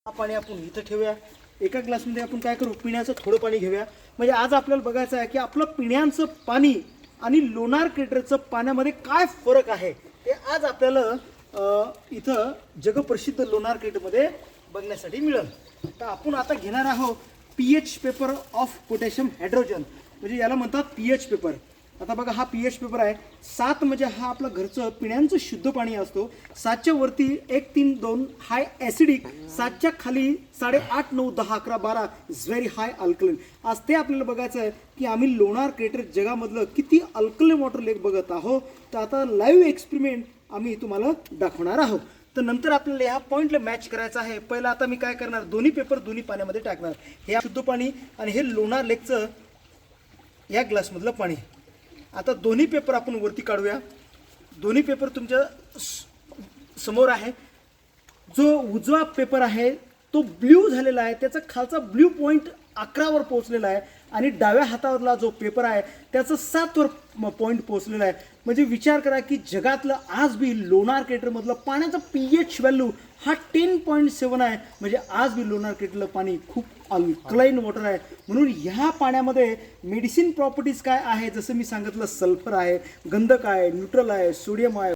पाणी आपण इथं ठेवूया। एका ग्लासमध्ये आपण काय करू, पिण्याचं थोडं पाणी घेऊया। म्हणजे आज आपल्याला बघायचं आहे की आपलं पिण्याचं पाणी आणि लोणार क्रेटरचं पाण्यामध्ये काय फरक आहे ते आज आपल्याला इथं जगप्रसिद्ध लोणार क्रेटरमध्ये बघण्यासाठी मिळेल। तर आपण आता घेणार आहोत pH paper of potassium hydrogen, म्हणजे याला म्हणतात पीएच पेपर। आता बघा हा पीएच पेपर आहे 7, म्हणजे हा आपला घरचं पिण्याचं शुद्ध पाणी असतो। 7च्या वरती 1, 3, 2 हाय ॲसिडिक, 7च्या खाली 8.5, 9, 10, 11, 12 इज व्हेरी हाय अल्कलाइन। आज ते आपल्याला बघायचं आहे की आम्ही लोणार क्रेटर जगामधलं किती अल्कलाइन वॉटर लेक बघत आहोत। तर आता लाईव्ह एक्सपेरिमेंट आम्ही तुम्हाला दाखवणार आहोत। तर नंतर आपल्याला ह्या पॉईंटला मॅच करायचं आहे। पहिला आता मी काय करणार, दोन्ही पेपर दोन्ही पाण्यामध्ये टाकणार। हे शुद्ध पाणी आणि हे लोणार लेकचं या ग्लासमधलं पाणी। आता दोन्ही पेपर आपण वरती काढूया। दोन्ही पेपर तुमच्या समोर आहे। जो उजवा पेपर आहे तो ब्ल्यू झालेला आहे, त्याचा खालचा ब्ल्यू पॉईंट 11 वर पोहोचलेला आहे आणि डाव्या हातावरला जो पेपर आहे त्याचं 7 वर पॉईंट पोहोचलेला आहे। म्हणजे विचार करा की जगातलं आज बी लोणार क्रेटरमधलं पाण्याचा पीएच व्हॅल्यू हा 10.7 आहे। म्हणजे आज बी लोणार क्रेटरलं पाणी खूप अल्कलाइन वॉटर आहे। म्हणून ह्या पाण्यामध्ये मेडिसिन प्रॉपर्टीज काय आहे, जसं मी सांगितलं सल्फर आहे, गंधक आहे, न्यूट्रल आहे, सोडियम आहे,